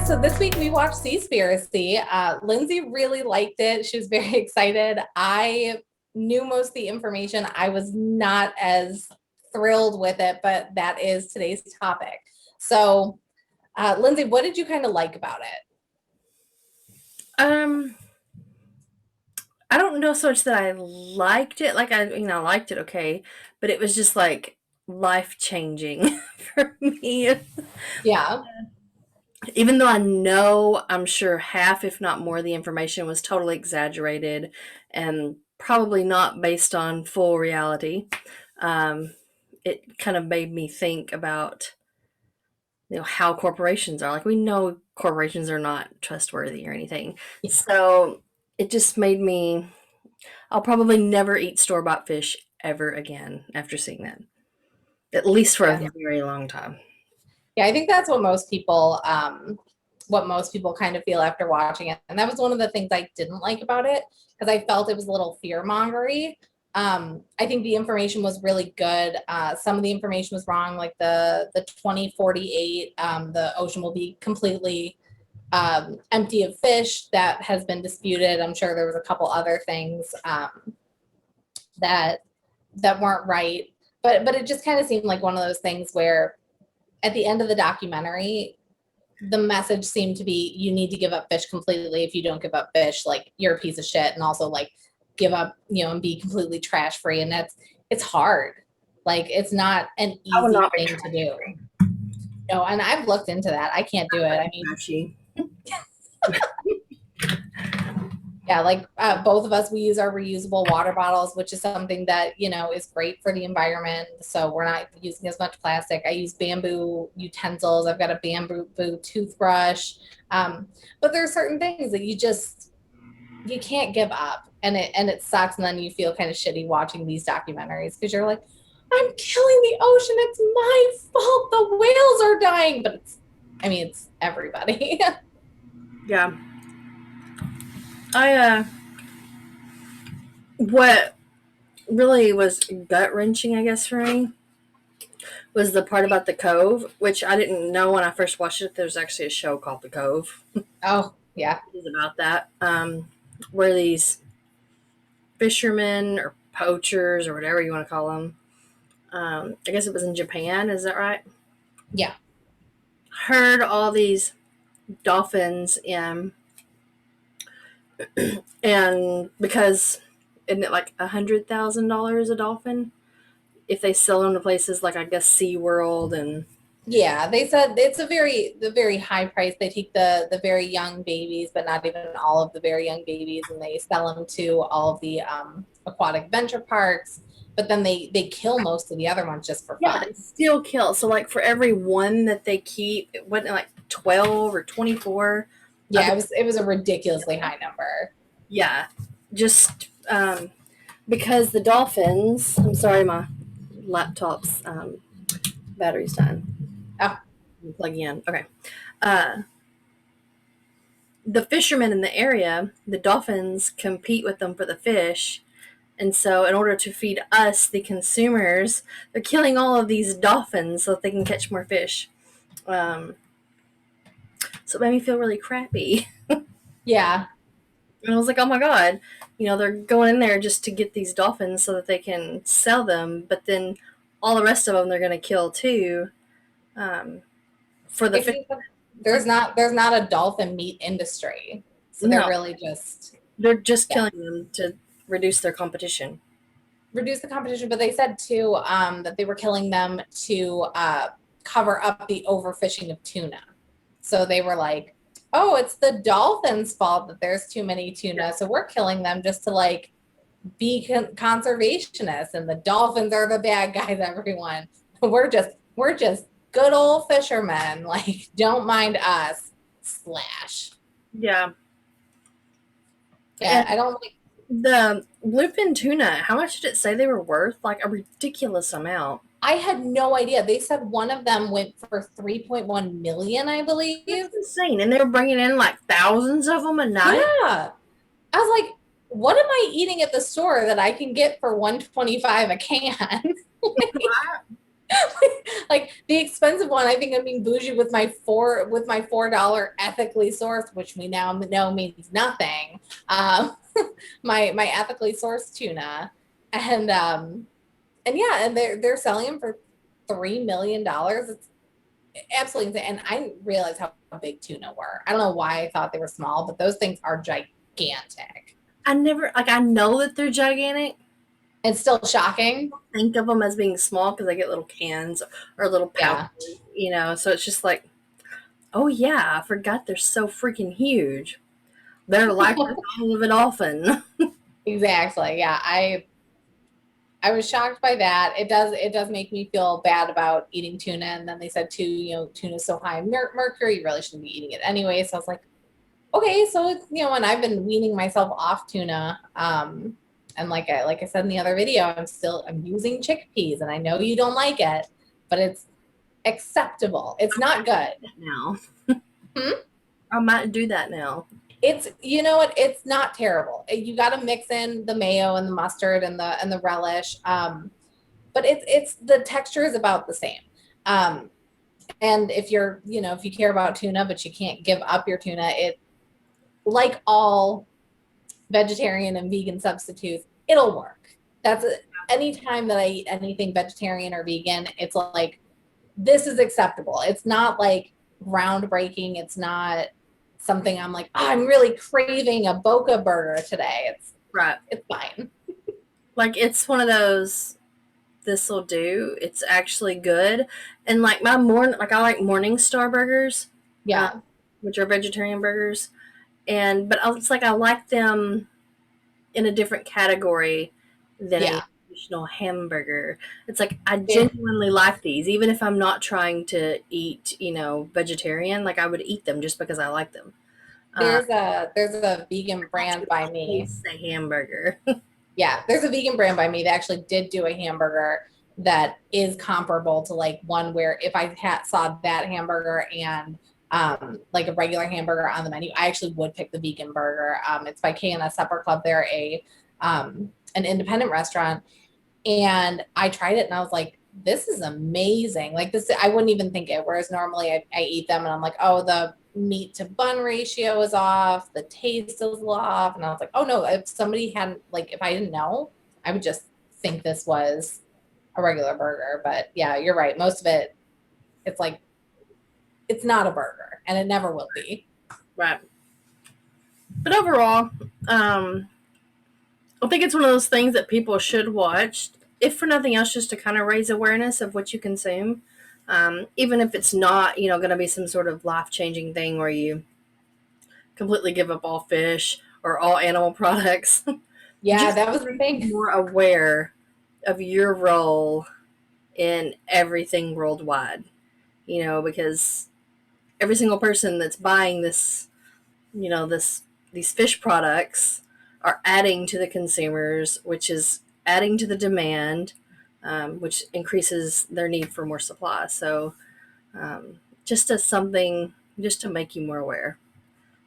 So this week we watched Seaspiracy. Lindsay really liked it. She was very excited. I knew most of the information. I was not as thrilled with it, but that is today's topic. So, Lindsay, what did you kind of like about it? I don't know so much that I liked it. Like I liked it okay, but it was just like life changing for me. Yeah. Even though I'm sure half, if not more, the information was totally exaggerated and probably not based on full reality. Um, it kind of made me think about how corporations are. Like we know corporations are not trustworthy or anything, so it just made me. I'll probably never eat store bought fish ever again after seeing that. At least for a Yeah. very long time. Yeah, I think that's what most people kind of feel after watching it. And that was one of the things I didn't like about it because I felt it was a little fearmongery. I think the information was really good. Some of the information was wrong, like the 2048, the ocean will be completely empty of fish. That has been disputed. I'm sure there was a couple other things that weren't right, but it just kind of seemed like one of those things where at the end of the documentary, the message seemed to be you need to give up fish completely. If you don't give up fish, like you're a piece of shit, and also like give up, and be completely trash free. And it's hard. Like it's not an I will easy not be thing to do. No, and I've looked into that. I can't do it. I mean, trashy. yeah, like both of us, we use our reusable water bottles, which is something that is great for the environment. So we're not using as much plastic. I use bamboo utensils. I've got a bamboo toothbrush. But there are certain things that you can't give up, and it sucks. And then you feel kind of shitty watching these documentaries because you're like, I'm killing the ocean. It's my fault. The whales are dying, but it's everybody. Yeah. What really was gut wrenching, I guess, for me was the part about the Cove, which I didn't know when I first watched it. There's actually a show called The Cove. Oh yeah. It's about that. Where these fishermen or poachers or whatever you want to call them. I guess it was in Japan. Is that right? Yeah. Heard all these dolphins in, and because isn't it like $100,000 a dolphin if they sell them to places like I guess SeaWorld and Yeah, they said it's the very high price. They take the very young babies, but not even all of the very young babies, and they sell them to all of the aquatic venture parks. But then they kill most of the other ones just for yeah, they fun. still kill. So like for every one that they keep, it wasn't like 12 or 24. Yeah, it was a ridiculously high number. Yeah, just because the dolphins. I'm sorry, my laptop's battery's dying. Oh, I'm plugging in. Okay. Uh, the fishermen in the area, the dolphins compete with them for the fish. And so, in order to feed us, the consumers, they're killing all of these dolphins so that they can catch more fish. Um, so it made me feel really crappy. yeah. And I was like, oh my God, they're going in there just to get these dolphins so that they can sell them. But then all the rest of them they're going to kill too um, for the fish. It's like, There's not a dolphin meat industry, so they're no, really just they're just yeah, killing them to reduce their competition. reduce the competition. But they said too that they were killing them to cover up the overfishing of tuna. So they were like, "Oh, it's the dolphins' fault that there's too many tuna, so we're killing them just to like be conservationists, and the dolphins are the bad guys." Everyone, we're just good old fishermen. Like, don't mind us. Slash. Yeah. Yeah, And I don't like. the bluefin tuna, how much did it say they were worth? Like a ridiculous amount. I had no idea. They said one of them went for 3.1 million, I That's believe. insane. And they were bringing in like thousands of them a night. Yeah. I was like, what am I eating at the store that I can get for 125 a can? Like the expensive one, I think I'm being bougie with my $4 ethically sourced, which we now know means nothing. Um, my ethically sourced tuna, and yeah, and they're selling them for $3 million. It's absolutely insane. And I didn't realize how big tuna were. I don't know why I thought they were small, but those things are gigantic. I never like I know that they're gigantic. It's still shocking. Think of them as being small because I get little cans or little pouches, Yeah, So it's just like, oh yeah, I forgot they're so freaking huge. They're like the size of a dolphin. exactly. Yeah, I was shocked by that. It does make me feel bad about eating tuna. And then they said too, tuna's so high in mercury, you really shouldn't be eating it anyway. So I was like, okay, so it's, and I've been weaning myself off tuna. And like I said in the other video, I'm using chickpeas, and I know you don't like it, but it's acceptable. It's not good. Now Hmm? I might do that now. It's what, it's not terrible. You got to mix in the mayo and the mustard and the relish. But it's the texture is about the same. Um, and if you care about tuna, but you can't give up your tuna, it like all vegetarian and vegan substitutes, it'll work. That's anytime that I eat anything vegetarian or vegan, it's like this is acceptable. It's not like groundbreaking. It's not something I'm like, oh, I'm really craving a Boca burger today. Right. It's fine. Like it's one of those this'll do. It's actually good. And like I like Morning Star burgers, uh, Yeah. which are vegetarian burgers. But it's like I like them in a different category than a Yeah. traditional hamburger. It's like I There, genuinely like these, even if I'm not trying to eat, vegetarian. Like I would eat them just because I like them. Uh, there's a vegan that's brand what by me. tastes a hamburger. Yeah, there's a vegan brand by me that actually did do a hamburger that is comparable to like one where if I saw that hamburger and like a regular hamburger on the menu, I actually would pick the vegan burger. It's by K&S Supper Club. They're an independent restaurant, and I tried it and I was like, this is amazing. Like this, I wouldn't even think it. Whereas normally I eat them and I'm like, oh, the meat to bun ratio is off, the taste is off. And I was like, oh no, if somebody hadn't, like, if I didn't know, I would just think this was a regular burger. But yeah, you're right. Most of it, it's like, it's not a burger and it never will be. Right. But overall, I think it's one of those things that people should watch, if for nothing else, just to kind of raise awareness of what you consume. Even if it's not, going to be some sort of life changing thing where you completely give up all fish or all animal products, Yeah, just that to was the make thing. you more aware of your role in everything worldwide. Because every single person that's buying this, these fish products are adding to the consumers, which is adding to the demand, which increases their need for more supply. So, just as something, just to make you more aware.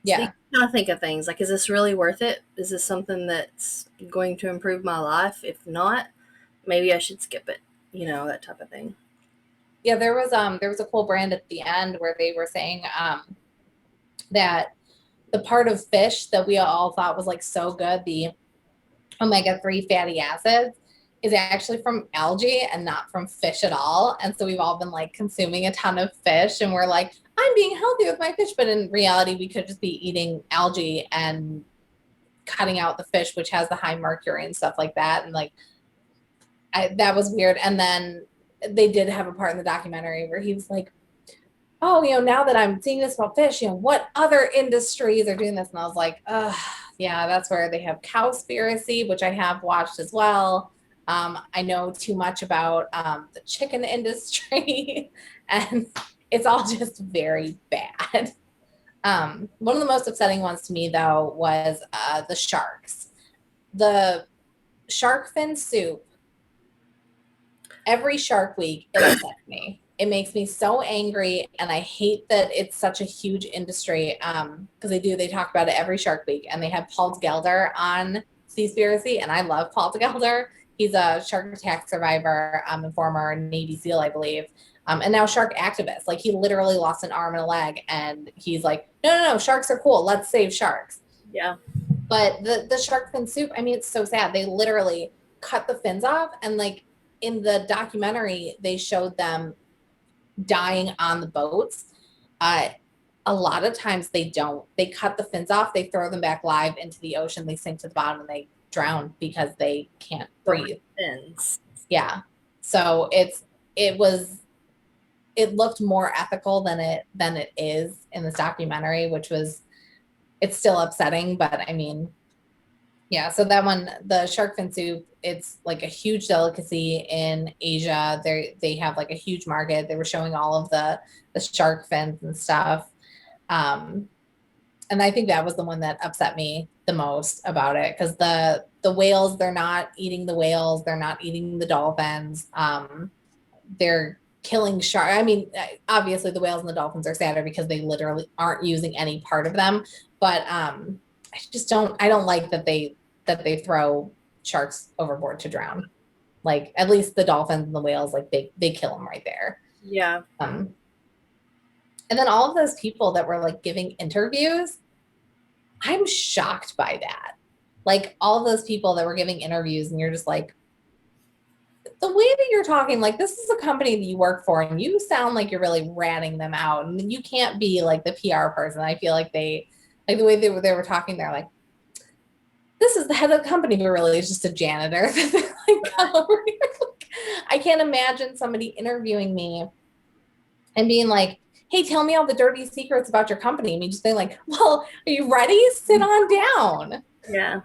So you Yeah. kind of think of things like, is this really worth it? Is this something that's going to improve my life? If not, maybe I should skip it. That type of thing. Yeah, there was a cool brand at the end where they were saying that the part of fish that we all thought was like so good, the omega-3 fatty acids, is actually from algae and not from fish at all. And so we've all been like consuming a ton of fish and we're like, I'm being healthy with my fish. But in reality, we could just be eating algae and cutting out the fish, which has the high mercury and stuff like that. And like, that was weird. And then they did have a part in the documentary where he was like, oh, now that I'm seeing this about fish, what other industries are doing this? And I was like, yeah, that's where they have Cowspiracy, which I have watched as well. I know too much about the chicken industry, and it's all just very bad. One of the most upsetting ones to me, though, was the sharks. The shark fin soup every Shark Week, it upsets me. It makes me so angry, and I hate that it's such a huge industry. Because they talk about it every Shark Week, and they have Paul Gelder on Seaspiracy, and I love Paul Gelder. He's a shark attack survivor, and former Navy SEAL, I believe. And now shark activist. Like he literally lost an arm and a leg, and he's like, no, sharks are cool. Let's save sharks. Yeah. But the shark fin soup, I mean, it's so sad. They literally cut the fins off, and like in the documentary, they showed them dying on the boats. A lot of times they don't. They cut the fins off, they throw them back live into the ocean, they sink to the bottom, and they drown because they can't breathe. Fins. Yeah. So it looked more ethical than it is in this documentary, which was, it's still upsetting, but I mean, yeah. So that one, the shark fin soup, it's like a huge delicacy in Asia. They have like a huge market. They were showing all of the shark fins and stuff. And I think that was the one that upset me the most about it, because the whales, they're not eating the whales, they're not eating the dolphins. They're killing shark. I mean, obviously the whales and the dolphins are sadder because they literally aren't using any part of them. But I don't like that they throw sharks overboard to drown. Like at least the dolphins and the whales, like they kill them right there. Yeah. And then all of those people that were like giving interviews, I'm shocked by that. Like all of those people that were giving interviews, and you're just like, the way that you're talking, like this is a company that you work for, and you sound like you're really ratting them out, and you can't be like the PR person. I feel like like the way they were talking, they're like, this is the head of the company, but really it's just a janitor. Like, I can't imagine somebody interviewing me and being like, hey, tell me all the dirty secrets about your company. I mean, just being like, well, are you ready? Sit on down. Yeah.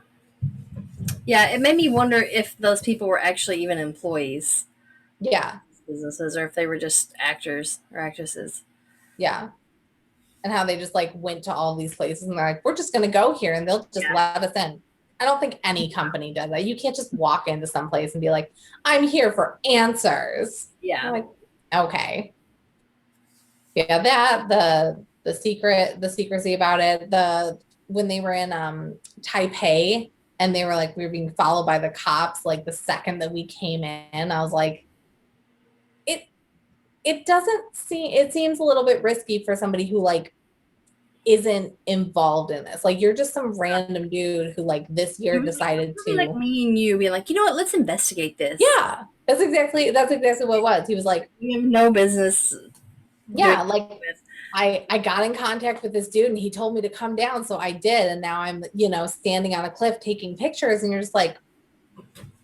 Yeah, it made me wonder if those people were actually even employees. Yeah. Businesses, or if they were just actors or actresses. Yeah. And how they just like went to all these places and they're like, we're just going to go here and they'll just let us in. I don't think any company does that. You can't just walk into some place and be like, I'm here for answers. Yeah. I'm like, okay. Yeah, that the secrecy about it. When they were in Taipei and they were like, we were being followed by the cops like the second that we came in, I was like, it seems a little bit risky for somebody who like isn't involved in this. Like you're just some random dude who like this year decided to, like me and you being like, you know what, let's investigate this. Yeah, that's exactly what it was. He was like, you have no business. Yeah, like I got in contact with this dude and he told me to come down, so I did, and now I'm standing on a cliff taking pictures, and you're just like,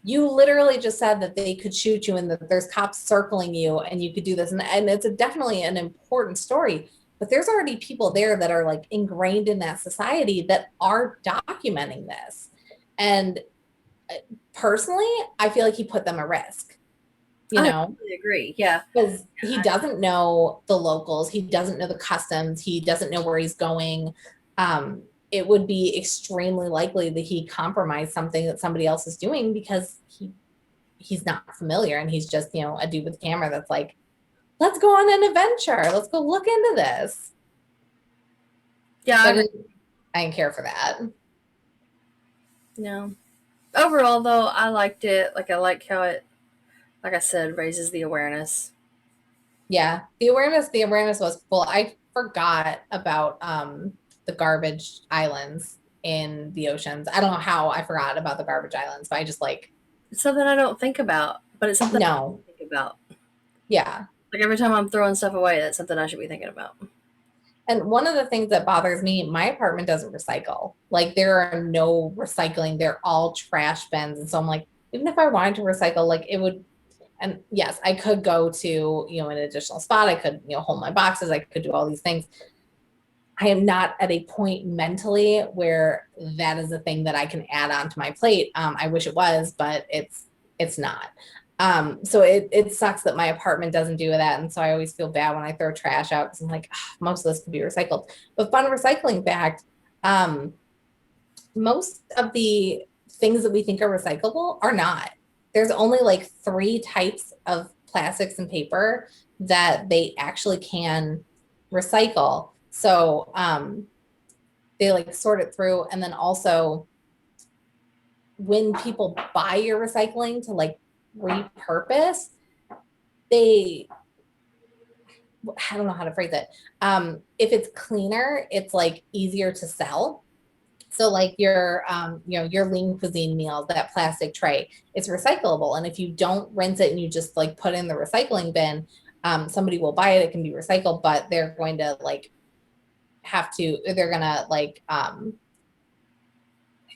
you literally just said that they could shoot you and that there's cops circling you and you could do this, and it's definitely an important story, but there's already people there that are like ingrained in that society that are documenting this. And personally, I feel like he put them at risk. I totally agree. Yeah. Because he doesn't know the locals. He doesn't know the customs. He doesn't know where he's going. It would be extremely likely that he compromised something that somebody else is doing because he's not familiar, and he's just, a dude with a camera that's like, let's go on an adventure. Let's go look into this. Yeah. So I didn't care for that. No. Overall, though, I liked it. Like, I like how it, like I said, raises the awareness. Yeah, the awareness was cool. I forgot about the garbage islands in the oceans. I don't know how I forgot about the garbage islands, but I just like, it's something I don't think about, but it's something I think about. Yeah. Like every time I'm throwing stuff away, that's something I should be thinking about. And one of the things that bothers me, my apartment doesn't recycle. Like there are no recycling. They're all trash bins. And so I'm like, even if I wanted to recycle, like it would, and yes, I could go to, an additional spot. I could, hold my boxes. I could do all these things. I am not at a point mentally where that is a thing that I can add on to my plate. I wish it was, but it's not. So it sucks that my apartment doesn't do that. And so I always feel bad when I throw trash out because I'm like, most of this could be recycled. But fun recycling fact, most of the things that we think are recyclable are not. There's only like 3 types of plastics and paper that they actually can recycle. So they like sort it through, and then also when people buy your recycling to like repurpose, they, I don't know how to phrase it. If it's cleaner, it's like easier to sell. So like your your lean cuisine meals, that plastic tray, it's recyclable. And if you don't rinse it and you just like put in the recycling bin, somebody will buy it. It can be recycled, but they're going to like they're gonna like I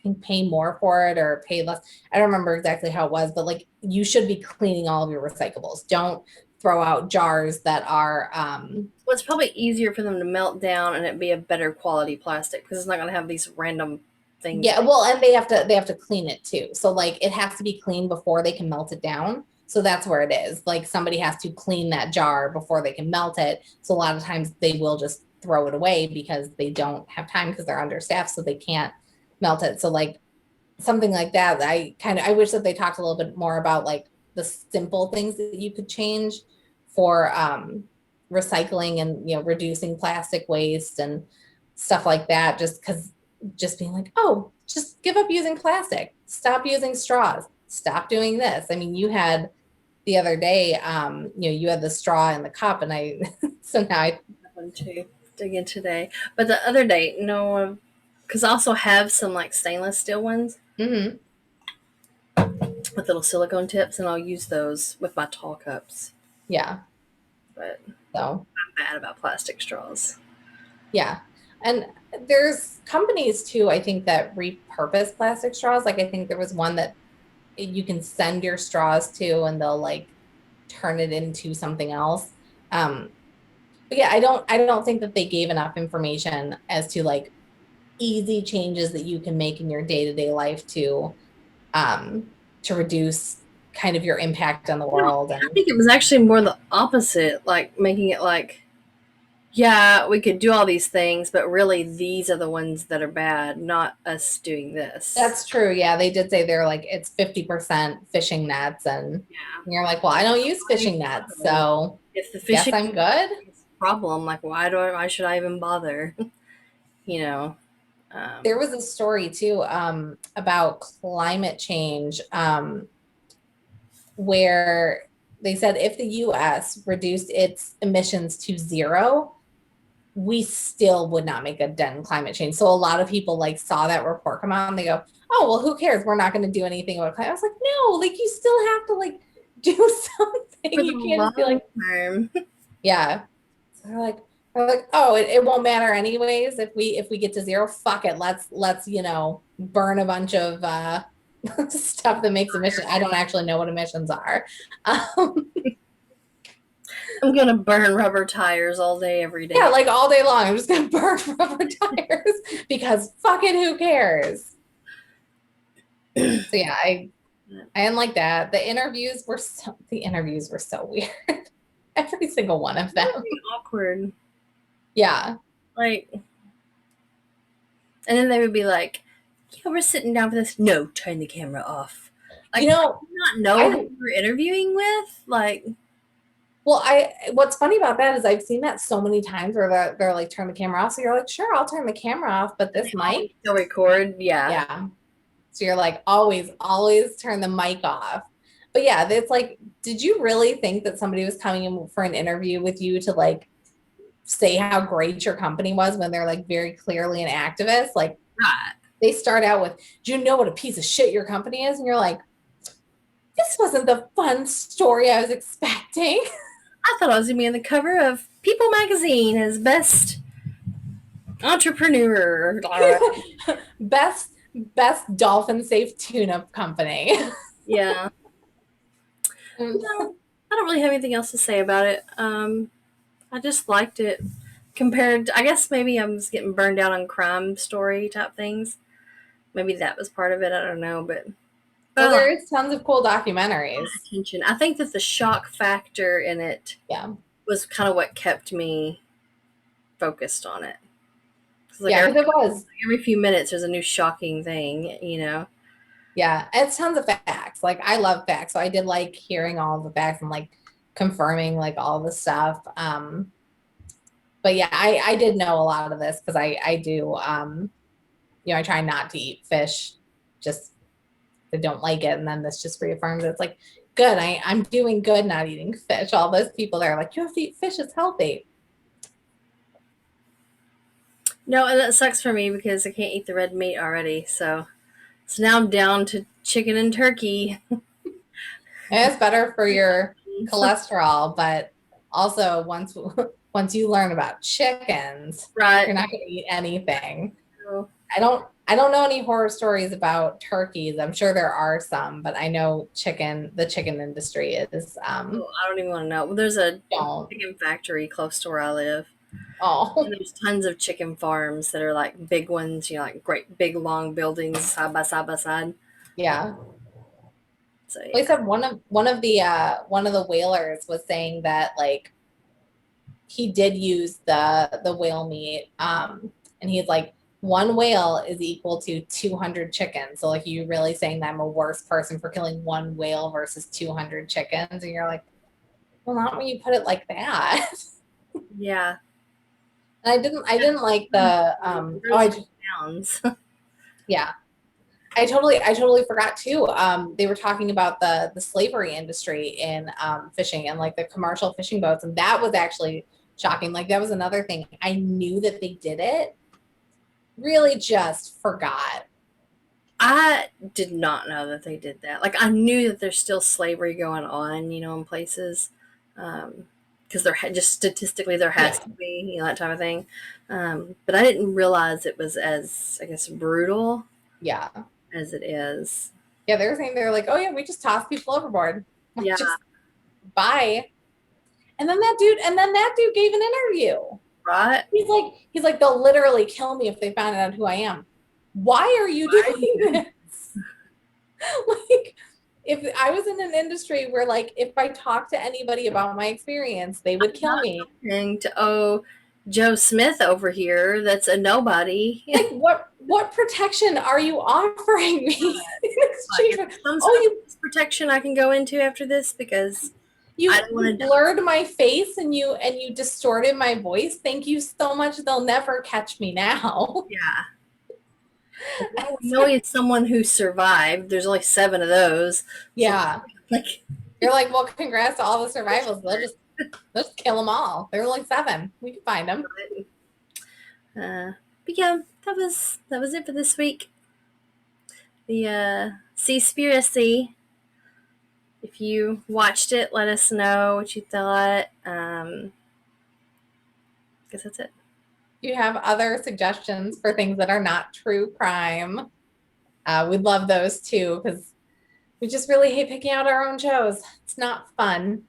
think pay more for it or pay less. I don't remember exactly how it was, but like you should be cleaning all of your recyclables. Don't throw out jars that are Well, it's probably easier for them to melt down and it be a better quality plastic because it's not going to have these random things. yeah, well, and they have to clean it too. So like it has to be clean before they can melt it down. So that's where it is. Like somebody has to clean that jar before they can melt it. So a lot of times they will just throw it away because they don't have time because they're understaffed, so they can't melt it. So like something like that, I wish that they talked a little bit more about like the simple things that you could change for recycling and reducing plastic waste and stuff like that, just because just being like, oh, just give up using plastic, stop using straws, stop doing this. I mean, you had the other day, you had the straw in the cup, and I so now I One to dig in today, but the other day, no, because I also have some like stainless steel ones mm-hmm, with little silicone tips, and I'll use those with my tall cups. yeah, But so I'm bad about plastic straws. yeah. And there's companies too, I think, that repurpose plastic straws. Like I think there was one that you can send your straws to and they'll like turn it into something else. But yeah, I don't think that they gave enough information as to like easy changes that you can make in your day-to-day life um to reduce kind of your impact on the No, world. I And think it was actually more the opposite, like making it like, yeah, we could do all these things, but really these are the ones that are bad, not us doing this. that's true. Yeah, they did say they're like it's 50% fishing nets, and Yeah. you're like, well, I don't use fishing nets, so If the guess fishing I'm good. is a problem, like why should I even bother? you know. There Um, was a story too about climate change where they said if the US reduced its emissions to zero, we still would not make a dent in climate change. So a lot of people like saw that report come out and they go, oh, well, who cares? We're not going to do anything about climate. I was like, no, like you still have to like do something. for the You can't just be long like, term. yeah. So they're like, oh, it won't matter anyways if we get to zero. Fuck it. Let's burn a bunch of stuff that makes emissions. I don't actually know what emissions are. Um, I'm gonna burn rubber tires all day, every yeah, day. like all day long, I'm just gonna burn rubber tires because fuck it, who cares? So yeah, I didn't like that. The interviews were so weird. Every single one of them. Very awkward. Yeah. Like, and then they would be like, "Yeah, we're sitting down for this." No, turn the camera off. You Like, do know, you not know I who you're interviewing with? Like, well, I what's funny about that is I've seen that so many times where they're like turn the camera off. So you're like, sure, I'll turn the camera off, but this they always mic, still record. Yeah, yeah. So you're like, always turn the mic off. But yeah, it's like, did you really think that somebody was coming in for an interview with you to like say how great your company was when they're like very clearly an activist? Like right. they start out with, do you know what a piece of shit your company is? And you're like, this wasn't the fun story I was expecting. I thought I was gonna be on the cover of People magazine as best entrepreneur. best dolphin safe tuna company. Yeah. No, I don't really have anything else to say about it. I just liked it compared. I guess maybe I was getting burned out on crime story type things. Maybe that was part of it. I don't know, but Well, I like there is tons of cool documentaries. attention. I think that the shock factor in it Yeah. was kind of what kept me focused on it. It's like Yeah, because it was. every few minutes, there's a new shocking thing. Yeah. And it's tons of facts. Like I love facts. So I did like hearing all the facts and like confirming like all the stuff. But yeah, I did know a lot of this because I do I try not to eat fish just they don't like it. And then this just reaffirms it's like, good, I'm doing good not eating fish. All those people that are like, you have to eat fish, it's healthy. No, and that sucks for me because I can't eat the red meat already. So now I'm down to chicken and turkey. And it's better for your cholesterol, but also once you learn about chickens, Right. you're not going to eat anything. So, I don't know any horror stories about turkeys. I'm sure there are some, but I know the chicken industry is I don't even want to know. Well, there's a don't. chicken factory close to where I live. Oh, And there's tons of chicken farms that are like big ones, like great big long buildings side by side by side. yeah. So They yeah. said one of the whalers was saying that like he did use the whale meat, and he's like one whale is equal to 200 chickens. So like you really saying that I'm a worse person for killing one whale versus 200 chickens, and you're like, well, not when you put it like that. Yeah. And I didn't like the Pounds. yeah. I totally forgot too. They were talking about the slavery industry in fishing and like the commercial fishing boats, and that was actually shocking. Like that was another thing. I knew that they did it, really just forgot. I did not know that they did that. Like I knew that there's still slavery going on, in places, because there just statistically there has Yeah, to be, that type of thing. But I didn't realize it was as, I guess, brutal yeah, as it is. yeah. They were saying they're like, oh yeah, we just toss people overboard, like Yeah, just bye. And then that dude gave an interview. right. He's like, they'll literally kill me if they find out who I am. Why are you doing this? Like, if I was in an industry where, like, if I talked to anybody about my experience, they would kill me. And to Joe Smith over here, that's a nobody. Like, what protection are you offering me in exchange for? Some Oh, protection I can go into after this because I don't want you to die. blurred my face and you distorted my voice. Thank you so much. They'll never catch me now. Yeah. Well, we know it's someone who survived. There's only 7 of those. Yeah. So, like, You're like, well, congrats to all the survivals. They'll just kill them all. There were like 7. We can find them. but yeah, that was it for this week. The Seaspiracy. If you watched it, let us know what you thought. I guess that's it. You have other suggestions for things that are not true crime, we'd love those too, because we just really hate picking out our own shows. It's not fun.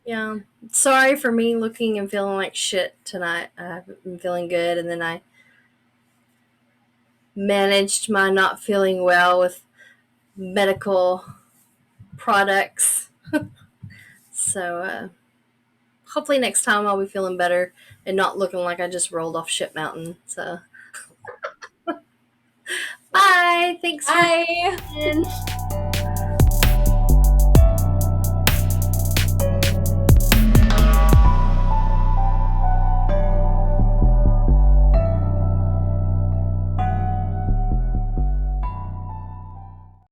Yeah. Sorry for me looking and feeling like shit tonight. I've been feeling good, and then I managed my not feeling well with medical products. So hopefully next time I'll be feeling better and not looking like I just rolled off shit mountain. So bye. Thanks for Bye. listening.